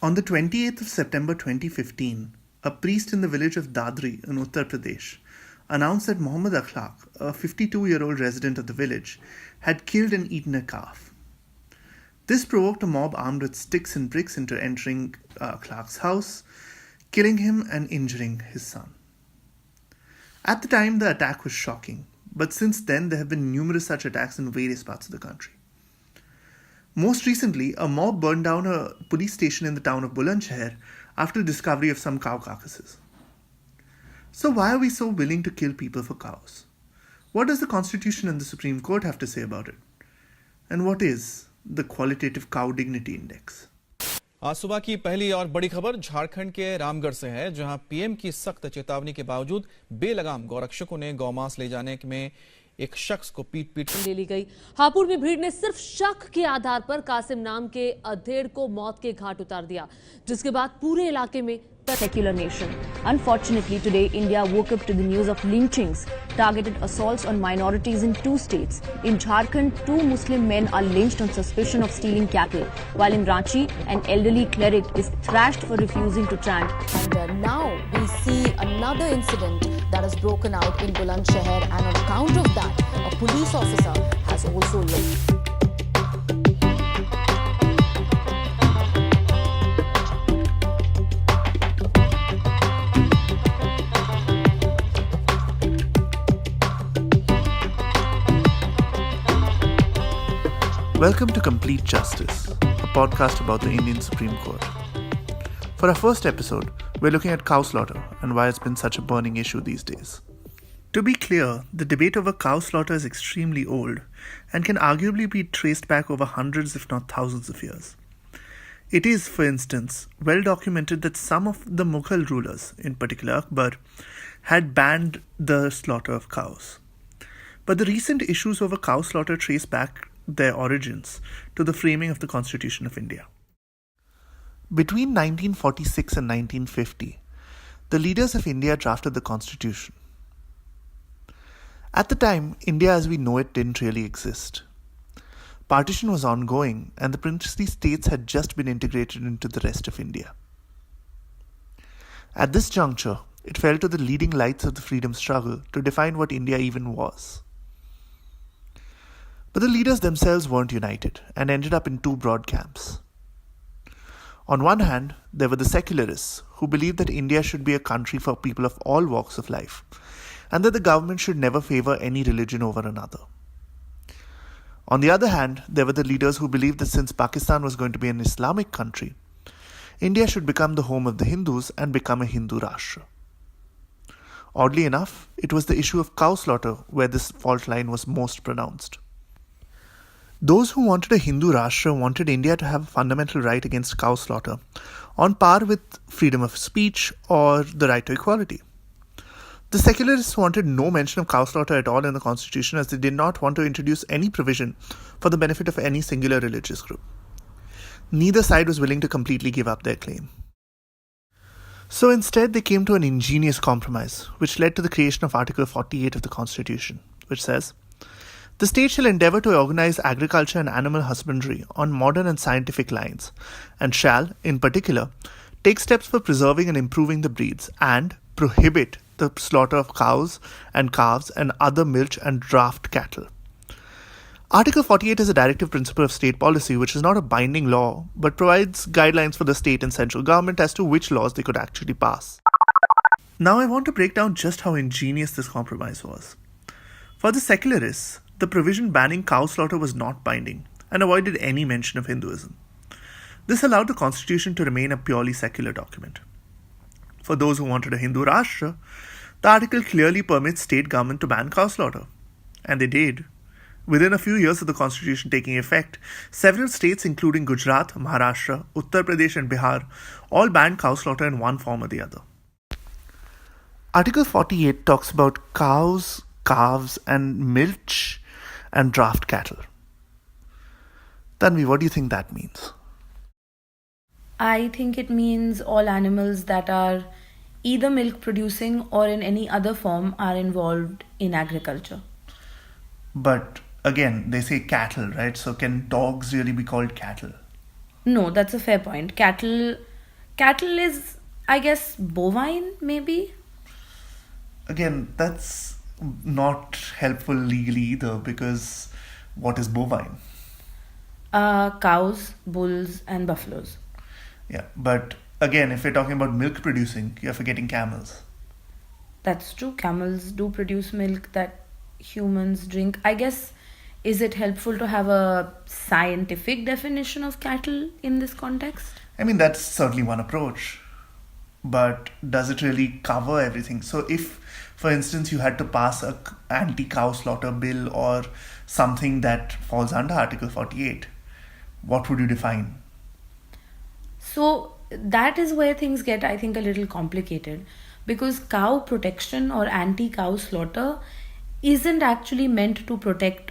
On the 28th of September 2015, a priest in the village of Dadri in Uttar Pradesh announced that Muhammad Akhlaq, a 52-year-old resident of the village, had killed and eaten a calf. This provoked a mob armed with sticks and bricks into entering Akhlaq's house, killing him and injuring his son. At the time, the attack was shocking, but since then there have been numerous such attacks in various parts of the country. Most recently, a mob burned down a police station in the town of Bulandshahr after the discovery of some cow carcasses. So why are we so willing to kill people for cows? What does the Constitution and the Supreme Court have to say about it? And what is the Qualitative Cow Dignity Index? आज सुबह की पहली और बड़ी खबर झारखंड के रामगढ़ से है, जहां पीएम की सख्त चेतावनी के बावजूद बेलगाम गौरक्षकों ने गौमांस ले जाने में एक शख्स को पीट ले ली गई। हापुड़ में भीड़ ने सिर्फ शक के आधार पर कासिम नाम के अधेड़ को मौत के घाट उतार दिया, जिसके बाद पूरे इलाके में secular nation. Unfortunately, today India woke up to the news of lynchings, targeted assaults on minorities in 2 states. In Jharkhand, 2 Muslim men are lynched on suspicion of stealing cattle, while in Ranchi, an elderly cleric is thrashed for refusing to chant. And now we see another incident that has broken out in Bulandshahr, and on account of that, a police officer has also left. Welcome to Complete Justice, a podcast about the Indian Supreme Court. For our first episode, we're looking at cow slaughter and why it's been such a burning issue these days. To be clear, the debate over cow slaughter is extremely old and can arguably be traced back over hundreds if not thousands of years. It is, for instance, well documented that some of the Mughal rulers, in particular Akbar, had banned the slaughter of cows. But the recent issues over cow slaughter trace back their origins to the framing of the Constitution of India. Between 1946 and 1950, the leaders of India drafted the Constitution. At the time, India as we know it didn't really exist. Partition was ongoing and the princely states had just been integrated into the rest of India. At this juncture, it fell to the leading lights of the freedom struggle to define what India even was. But the leaders themselves weren't united and ended up in 2 broad camps. On one hand, there were the secularists who believed that India should be a country for people of all walks of life and that the government should never favor any religion over another. On the other hand, there were the leaders who believed that since Pakistan was going to be an Islamic country, India should become the home of the Hindus and become a Hindu Rashtra. Oddly enough, it was the issue of cow slaughter where this fault line was most pronounced. Those who wanted a Hindu Rashtra wanted India to have a fundamental right against cow slaughter, on par with freedom of speech or the right to equality. The secularists wanted no mention of cow slaughter at all in the constitution, as they did not want to introduce any provision for the benefit of any singular religious group. Neither side was willing to completely give up their claim. So instead they came to an ingenious compromise, which led to the creation of Article 48 of the Constitution, which says, "The state shall endeavour to organise agriculture and animal husbandry on modern and scientific lines, and shall, in particular, take steps for preserving and improving the breeds, and prohibit the slaughter of cows and calves and other milch and draft cattle." Article 48 is a directive principle of state policy, which is not a binding law, but provides guidelines for the state and central government as to which laws they could actually pass. Now I want to break down just how ingenious this compromise was. For the secularists, the provision banning cow slaughter was not binding and avoided any mention of Hinduism. This allowed the constitution to remain a purely secular document. For those who wanted a Hindu Rashtra, the article clearly permits state government to ban cow slaughter. And they did. Within a few years of the constitution taking effect, several states including Gujarat, Maharashtra, Uttar Pradesh and Bihar all banned cow slaughter in one form or the other. Article 48 talks about cows, calves and milch and draft cattle. Tanvi, what do you think that means? I think it means all animals that are either milk producing or in any other form are involved in agriculture. But again, they say cattle, right? So can dogs really be called cattle? No, that's a fair point. Cattle Cattle is, I guess, bovine, maybe? Again, that's not helpful legally either, because what is bovine? Cows, bulls, and buffaloes. Yeah, but again, if we're talking about milk producing, you're forgetting camels. That's true. Camels do produce milk that humans drink. I guess, is it helpful to have a scientific definition of cattle in this context? I mean, that's certainly one approach. But does it really cover everything? So if, for instance, you had to pass a anti-cow slaughter bill or something that falls under Article 48, what would you define? So that is where things get, I think, a little complicated, because cow protection or anti-cow slaughter isn't actually meant to protect,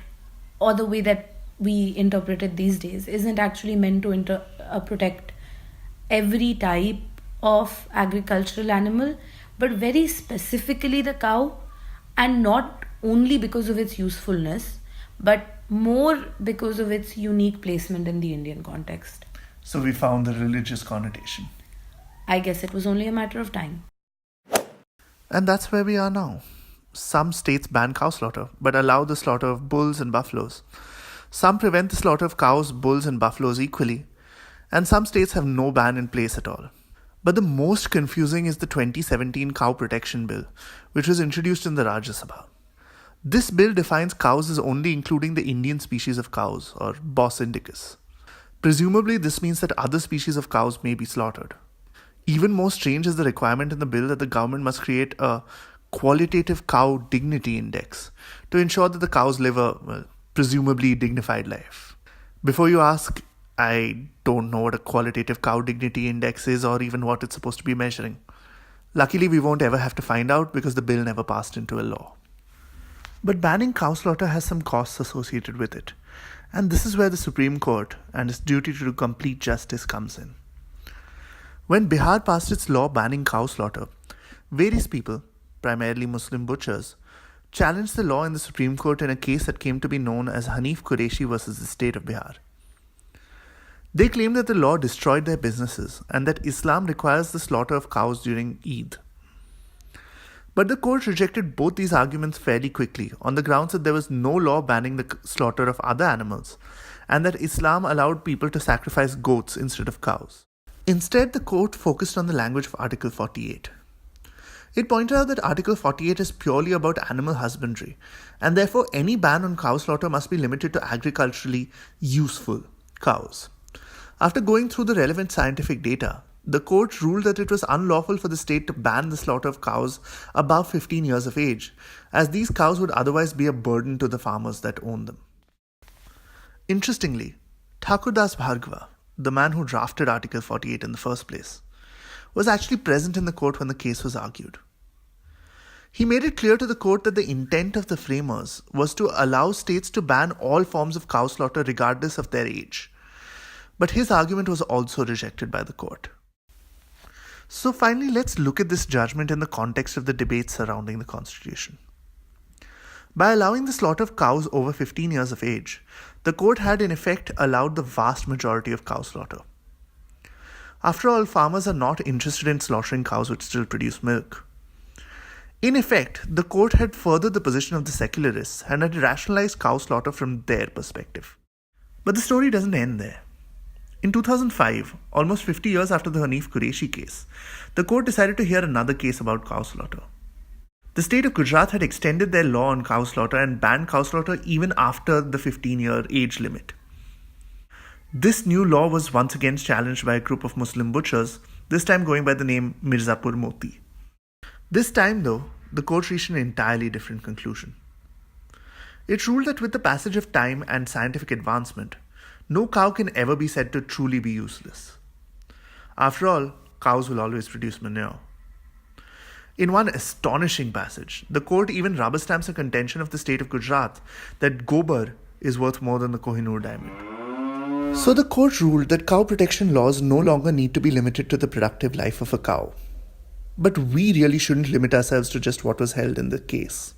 or the way that we interpret it these days, isn't actually meant to protect every type of agricultural animal, but very specifically the cow, and not only because of its usefulness, but more because of its unique placement in the Indian context. So we found the religious connotation. I guess it was only a matter of time. And that's where we are now. Some states ban cow slaughter, but allow the slaughter of bulls and buffaloes. Some prevent the slaughter of cows, bulls, and buffaloes equally. And some states have no ban in place at all. But the most confusing is the 2017 Cow Protection Bill, which was introduced in the Rajya Sabha. This bill defines cows as only including the Indian species of cows, or Bos indicus. Presumably, this means that other species of cows may be slaughtered. Even more strange is the requirement in the bill that the government must create a qualitative cow dignity index to ensure that the cows live a, presumably dignified life. Before you ask, I don't know what a qualitative cow dignity index is or even what it's supposed to be measuring. Luckily, we won't ever have to find out because the bill never passed into a law. But banning cow slaughter has some costs associated with it. And this is where the Supreme Court and its duty to do complete justice comes in. When Bihar passed its law banning cow slaughter, various people, primarily Muslim butchers, challenged the law in the Supreme Court in a case that came to be known as Hanif Qureshi versus the state of Bihar. They claimed that the law destroyed their businesses and that Islam requires the slaughter of cows during Eid. But the court rejected both these arguments fairly quickly on the grounds that there was no law banning the slaughter of other animals and that Islam allowed people to sacrifice goats instead of cows. Instead, the court focused on the language of Article 48. It pointed out that Article 48 is purely about animal husbandry, and therefore any ban on cow slaughter must be limited to agriculturally useful cows. After going through the relevant scientific data, the court ruled that it was unlawful for the state to ban the slaughter of cows above 15 years of age, as these cows would otherwise be a burden to the farmers that own them. Interestingly, Thakur Das Bhargava, the man who drafted Article 48 in the first place, was actually present in the court when the case was argued. He made it clear to the court that the intent of the framers was to allow states to ban all forms of cow slaughter regardless of their age. But his argument was also rejected by the court. So finally, let's look at this judgment in the context of the debates surrounding the Constitution. By allowing the slaughter of cows over 15 years of age, the court had in effect allowed the vast majority of cow slaughter. After all, farmers are not interested in slaughtering cows which still produce milk. In effect, the court had furthered the position of the secularists and had rationalized cow slaughter from their perspective. But the story doesn't end there. In 2005, almost 50 years after the Hanif Qureshi case, the court decided to hear another case about cow slaughter. The state of Gujarat had extended their law on cow slaughter and banned cow slaughter even after the 15-year age limit. This new law was once again challenged by a group of Muslim butchers, this time going by the name Mirzapur Moti. This time, though, the court reached an entirely different conclusion. It ruled that with the passage of time and scientific advancement, no cow can ever be said to truly be useless. After all, cows will always produce manure. In one astonishing passage, the court even rubber stamps a contention of the state of Gujarat that gobar is worth more than the Kohinoor diamond. So the court ruled that cow protection laws no longer need to be limited to the productive life of a cow. But we really shouldn't limit ourselves to just what was held in the case.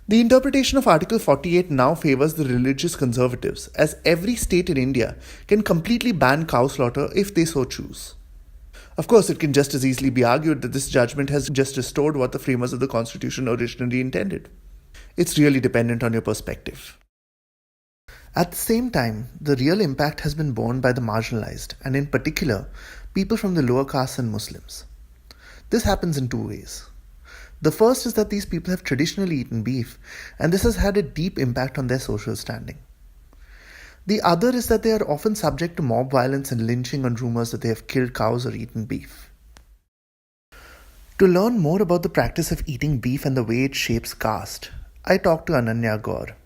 The interpretation of Article 48 now favors the religious conservatives, as every state in India can completely ban cow slaughter if they so choose. Of course, it can just as easily be argued that this judgment has just restored what the framers of the Constitution originally intended. It's really dependent on your perspective. At the same time, the real impact has been borne by the marginalized, and in particular, people from the lower castes and Muslims. This happens in two ways. The first is that these people have traditionally eaten beef, and this has had a deep impact on their social standing. The other is that they are often subject to mob violence and lynching on rumors that they have killed cows or eaten beef. To learn more about the practice of eating beef and the way it shapes caste, I talked to Ananya Gaur.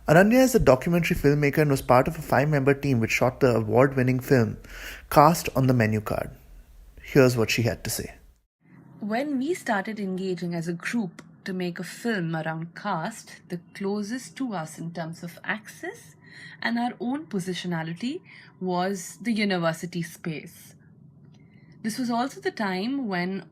Ananya is a documentary filmmaker and was part of a 5-member team which shot the award-winning film Caste on the Menu Card. Here's what she had to say. When we started engaging as a group to make a film around caste, the closest to us in terms of access and our own positionality was the university space. This was also the time when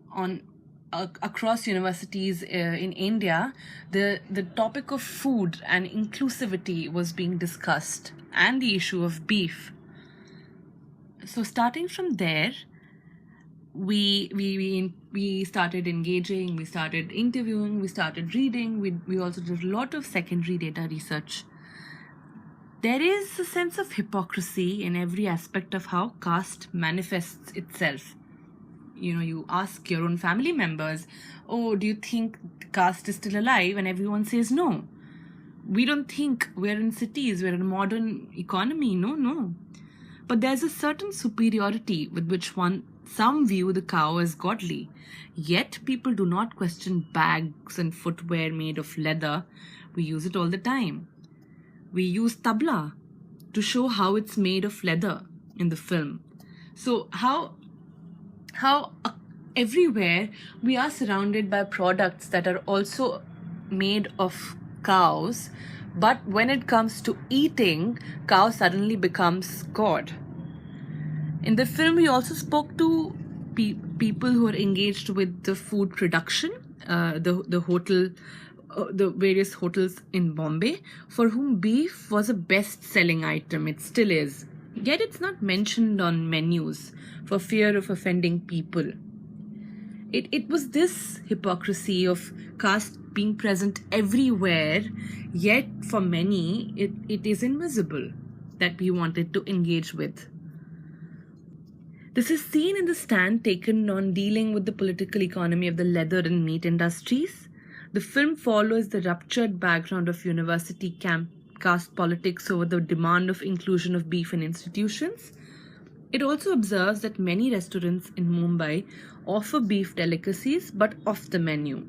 across universities in India, the topic of food and inclusivity was being discussed, and the issue of beef. So starting from there, we started engaging, we started interviewing, we started reading, we also did a lot of secondary data research. There is a sense of hypocrisy in every aspect of how caste manifests itself. You ask your own family members, oh, do you think caste is still alive? And everyone says no. We don't think, we're in cities, we're in a modern economy. No. But there's a certain superiority with which some view the cow as godly. Yet people do not question bags and footwear made of leather. We use it all the time. We use tabla to show how it's made of leather in the film. So how everywhere we are surrounded by products that are also made of cows, but when it comes to eating, cow suddenly becomes God. In the film, we also spoke to people who are engaged with the food production, the various hotels in Bombay, for whom beef was a best-selling item. It still is. Yet it's not mentioned on menus for fear of offending people. It was this hypocrisy of caste being present everywhere, yet for many it is invisible, that we wanted to engage with. This is seen in the stand taken on dealing with the political economy of the leather and meat industries. The film follows the ruptured background of university caste politics over the demand of inclusion of beef in institutions. It also observes that many restaurants in Mumbai offer beef delicacies but off the menu.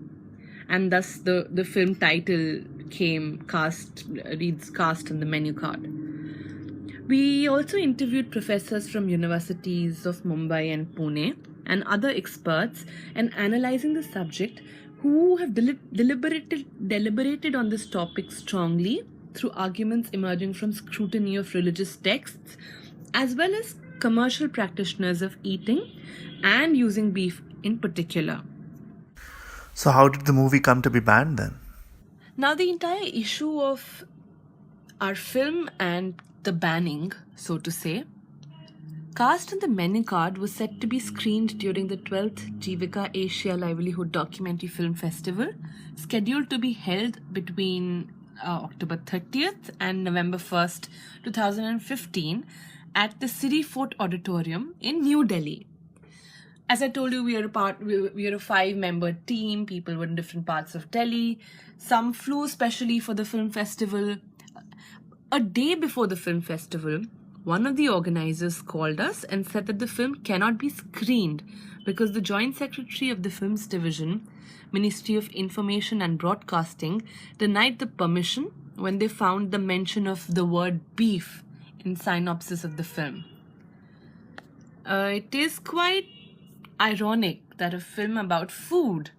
And thus the film title reads Caste on the Menu Card. We also interviewed professors from universities of Mumbai and Pune and other experts and analyzing the subject who have deliberated on this topic strongly through arguments emerging from scrutiny of religious texts as well as commercial practitioners of eating and using beef in particular. So how did the movie come to be banned then? Now the entire issue of our film and the banning, so to say, Caste on the Menu Card was set to be screened during the 12th Jivika Asia Livelihood Documentary Film Festival, scheduled to be held between October 30th and November 1st, 2015 at the City Fort Auditorium in New Delhi. As I told you, we are a 5-member team. People were in different parts of Delhi. Some flew specially for the film festival. A day before the film festival, one of the organizers called us and said that the film cannot be screened because the Joint Secretary of the Films Division, Ministry of Information and Broadcasting, denied the permission when they found the mention of the word beef in synopsis of the film. It is quite ironic that a film about food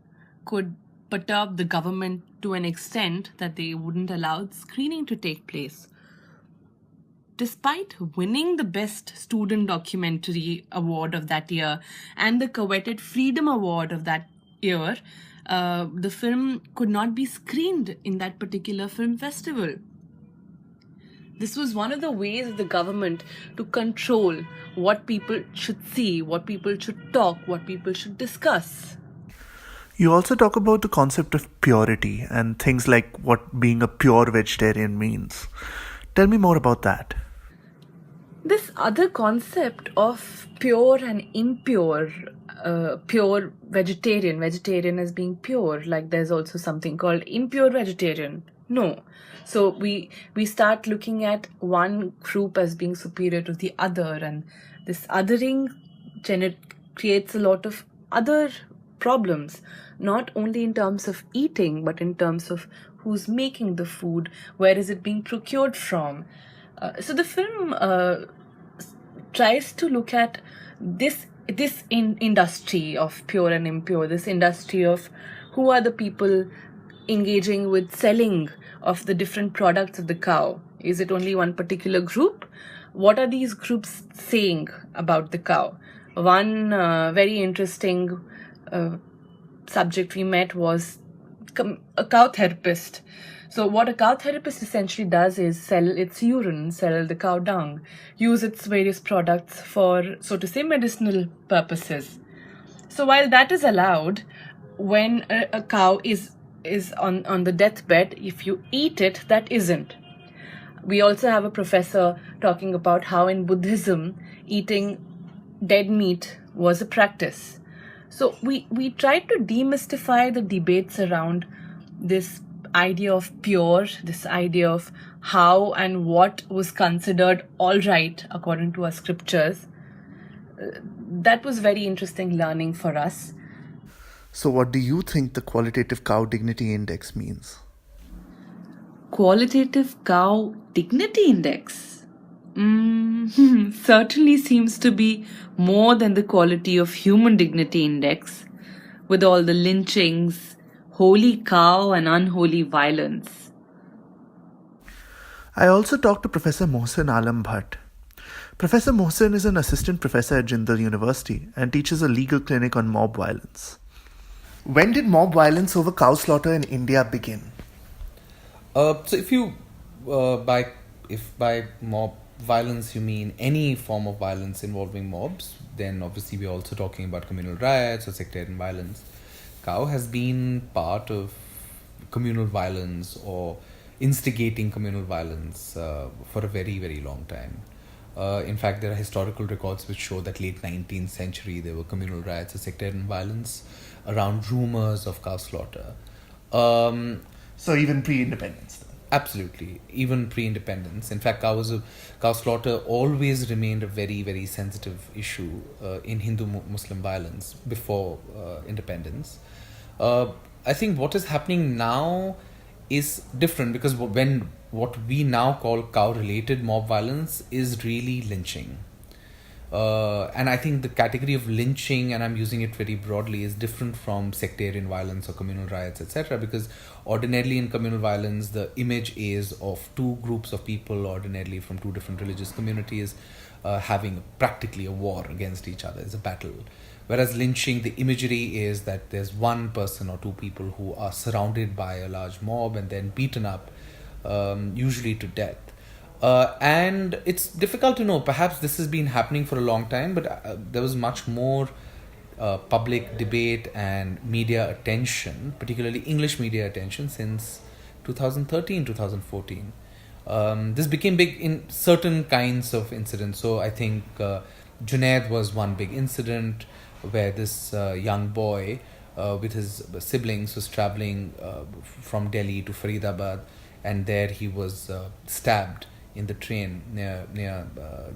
could perturb the government to an extent that they wouldn't allow screening to take place. Despite winning the Best Student Documentary Award of that year and the coveted Freedom Award of that year, the film could not be screened in that particular film festival. This was one of the ways of the government to control what people should see, what people should talk, what people should discuss. You also talk about the concept of purity and things like what being a pure vegetarian means. Tell me more about that. This other concept of pure and impure, pure vegetarian as being pure, like there's also something called impure vegetarian. No. So we start looking at one group as being superior to the other, and this othering creates a lot of other problems, not only in terms of eating, but in terms of who's making the food, where is it being procured from. So the film tries to look at this industry of pure and impure, this industry of who are the people engaging with selling of the different products of the cow. Is it only one particular group? What are these groups saying about the cow? One very interesting subject we met was a cow therapist. So what a cow therapist essentially does is sell its urine, sell the cow dung, use its various products for, so to say, medicinal purposes. So while that is allowed, when a cow is on the deathbed, if you eat it, that isn't. We also have a professor talking about how in Buddhism, eating dead meat was a practice. So we tried to demystify the debates around this idea of pure, this idea of how and what was considered all right according to our scriptures. That was very interesting learning for us. So what do you think the qualitative cow dignity index means? Qualitative cow dignity index certainly seems to be more than the quality of human dignity index, with all the lynchings, holy cow and unholy violence. I also talked to Professor Mohsen Alam Bhatt. Professor Mohsen is an assistant professor at Jindal University and teaches a legal clinic on mob violence. When did mob violence over cow slaughter in India begin? So if by mob violence you mean any form of violence involving mobs, then obviously we're also talking about communal riots or sectarian violence. Cow has been part of communal violence or instigating communal violence for a very, very long time. In fact, there are historical records which show that late 19th century there were communal riots or sectarian violence around rumors of cow slaughter. So even pre-independence? Absolutely, even pre-independence. In fact, cow slaughter always remained a very, very sensitive issue in Hindu-Muslim violence before independence. I think what is happening now is different because what we now call cow-related mob violence is really lynching. And I think the category of lynching, and I'm using it very broadly, is different from sectarian violence or communal riots, etc. Because ordinarily in communal violence, the image is of two groups of people, ordinarily from two different religious communities, having practically a war against each other. It's a battle. Whereas lynching, the imagery is that there's one person or two people who are surrounded by a large mob and then beaten up, usually to death. And it's difficult to know. Perhaps this has been happening for a long time, but there was much more public debate and media attention, particularly English media attention, since 2013, 2014. This became big in certain kinds of incidents. So I think Junaid was one big incident where this young boy with his siblings was traveling from Delhi to Faridabad, and there he was stabbed in the train near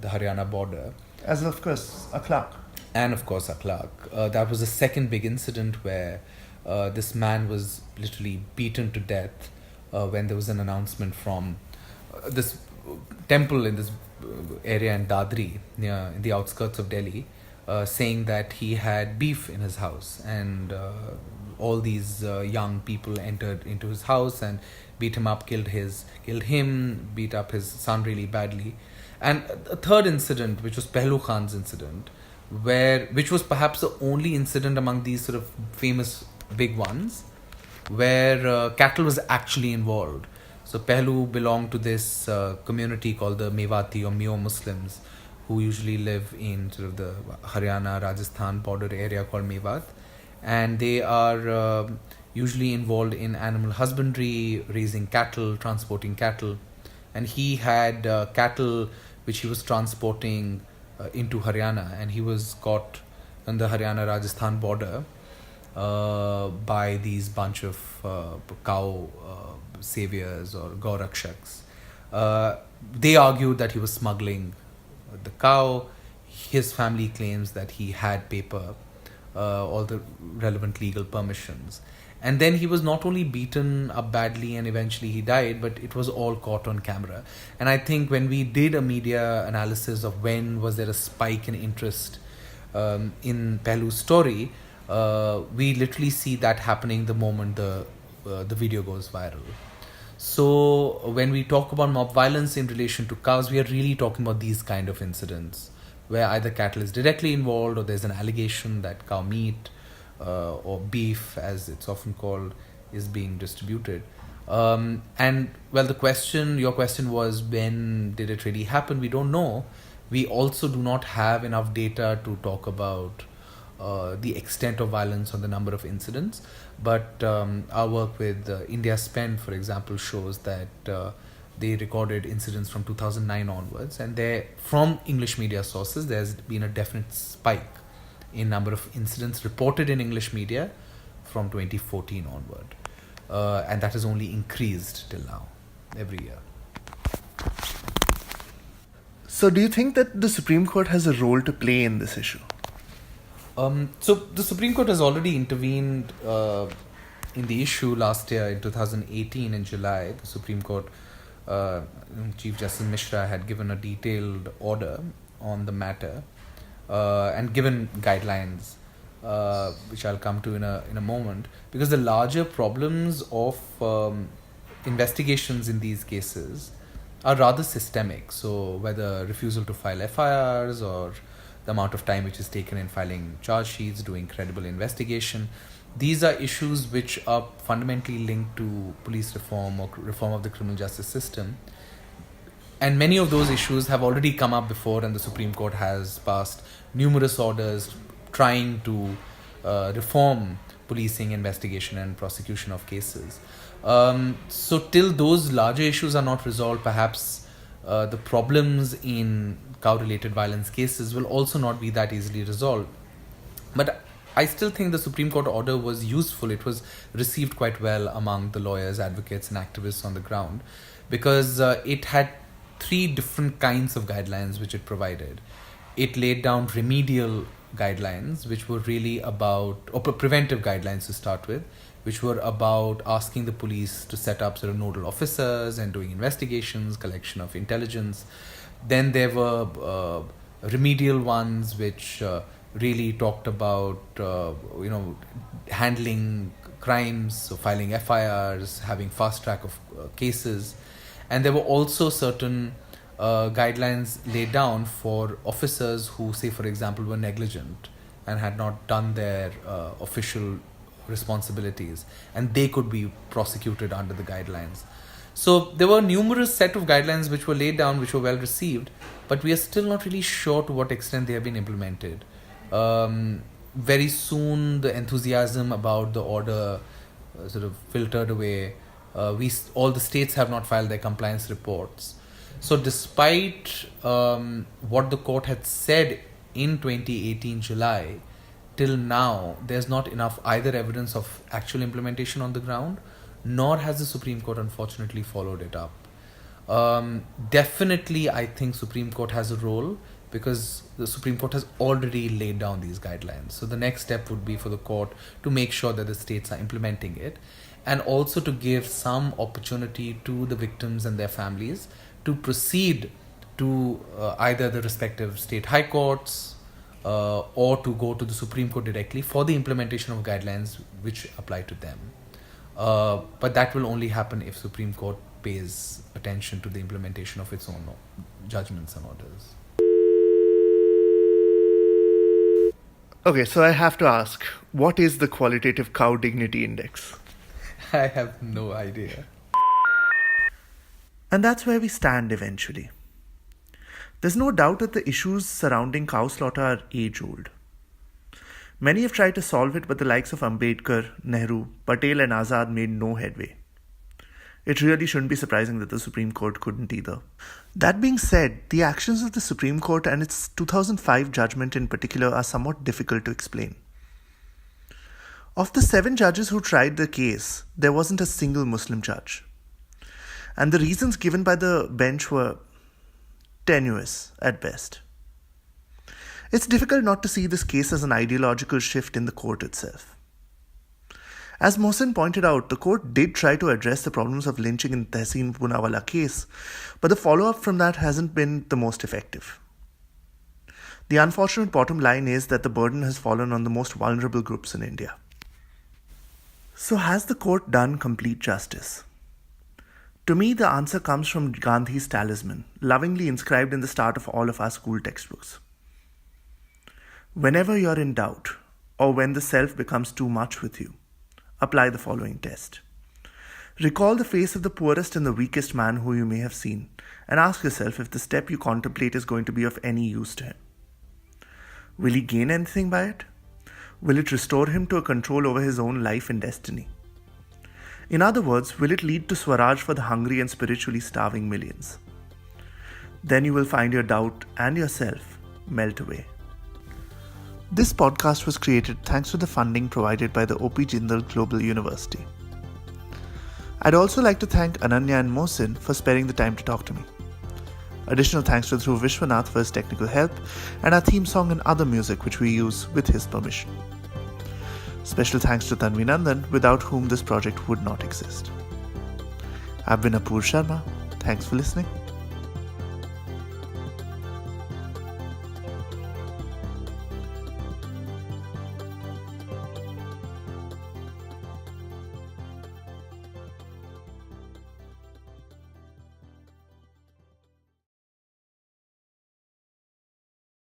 the Haryana border. As of course, a clerk. And of course, a clerk. That was the second big incident where this man was literally beaten to death when there was an announcement from this temple in this area in Dadri, in the outskirts of Delhi, saying that he had beef in his house, and all these young people entered into his house and beat him up, killed him, beat up his son really badly. And a third incident, which was Pehlu Khan's incident, which was perhaps the only incident among these sort of famous big ones where cattle was actually involved. So Pehlu belonged to this community called the Mewati or Meo Muslims, who usually live in sort of the Haryana, Rajasthan border area called Mewat. And they are usually involved in animal husbandry, raising cattle, transporting cattle. And he had cattle which he was transporting into Haryana, and he was caught on the Haryana-Rajasthan border by these bunch of cow saviors or Gaurakshaks. They argued that he was smuggling the cow. His family claims that he had paper, all the relevant legal permissions. And then he was not only beaten up badly and eventually he died, but it was all caught on camera. And I think when we did a media analysis of when was there a spike in interest in Pehlu's story, we literally see that happening the moment the video goes viral. So when we talk about mob violence in relation to cows, we are really talking about these kind of incidents where either cattle is directly involved or there's an allegation that cow meat or beef, as it's often called, is being distributed. And well, your question was, when did it really happen? We don't know. We also do not have enough data to talk about the extent of violence or the number of incidents. But our work with India Spend, for example, shows that they recorded incidents from 2009 onwards. And from English media sources, there's been a definite spike in number of incidents reported in English media from 2014 onward. And that has only increased till now, every year. So do you think that the Supreme Court has a role to play in this issue? So the Supreme Court has already intervened in the issue last year in 2018 in July. The Supreme Court, Chief Justice Mishra had given a detailed order on the matter and given guidelines, which I'll come to in a moment, because the larger problems of investigations in these cases are rather systemic. So whether refusal to file FIRs or the amount of time which is taken in filing charge sheets, doing credible investigation, these are issues which are fundamentally linked to police reform or reform of the criminal justice system. And many of those issues have already come up before, and the Supreme Court has passed numerous orders trying to reform policing, investigation and prosecution of cases. So till those larger issues are not resolved, perhaps the problems in cow-related violence cases will also not be that easily resolved. But I still think the Supreme Court order was useful. It was received quite well among the lawyers, advocates and activists on the ground, because it had three different kinds of guidelines which it provided. It laid down remedial guidelines, which were really about, or preventive guidelines to start with, which were about asking the police to set up sort of nodal officers and doing investigations, collection of intelligence. Then there were remedial ones which really talked about handling crimes, so filing FIRs, having fast track of cases. And there were also certain guidelines laid down for officers who, say for example, were negligent and had not done their official responsibilities, and they could be prosecuted under the guidelines. So there were numerous set of guidelines which were laid down, which were well received, but we are still not really sure to what extent they have been implemented. Very soon the enthusiasm about the order sort of filtered away. All the states have not filed their compliance reports. So despite what the court had said in 2018 July, till now there's not enough either evidence of actual implementation on the ground, nor has the Supreme Court unfortunately followed it up. Definitely I think Supreme Court has a role, because the Supreme Court has already laid down these guidelines. So the next step would be for the court to make sure that the states are implementing it, and also to give some opportunity to the victims and their families to proceed to either the respective state high courts or to go to the Supreme Court directly for the implementation of guidelines which apply to them. But that will only happen if Supreme Court pays attention to the implementation of its own judgments and orders. Okay, so I have to ask, what is the Qualitative Cow Dignity Index? I have no idea. And that's where we stand eventually. There's no doubt that the issues surrounding cow slaughter are age-old. Many have tried to solve it, but the likes of Ambedkar, Nehru, Patel and Azad made no headway. It really shouldn't be surprising that the Supreme Court couldn't either. That being said, the actions of the Supreme Court and its 2005 judgment in particular are somewhat difficult to explain. Of the 7 judges who tried the case, there wasn't a single Muslim judge. And the reasons given by the bench were tenuous at best. It's difficult not to see this case as an ideological shift in the court itself. As Mohsin pointed out, the court did try to address the problems of lynching in Tehseen Poonawalla case, but the follow-up from that hasn't been the most effective. The unfortunate bottom line is that the burden has fallen on the most vulnerable groups in India. So has the court done complete justice? To me, the answer comes from Gandhi's talisman, lovingly inscribed in the start of all of our school textbooks. Whenever you're in doubt, or when the self becomes too much with you, apply the following test. Recall the face of the poorest and the weakest man who you may have seen, and ask yourself if the step you contemplate is going to be of any use to him. Will he gain anything by it? Will it restore him to a control over his own life and destiny? In other words, will it lead to Swaraj for the hungry and spiritually starving millions? Then you will find your doubt and yourself melt away. This podcast was created thanks to the funding provided by the O.P. Jindal Global University. I'd also like to thank Ananya and Mohsin for sparing the time to talk to me. Additional thanks to Dhruv Vishwanath for his technical help and our theme song and other music which we use with his permission. Special thanks to Tanvi Nandan, without whom this project would not exist. I've been Apoor Sharma. Thanks for listening.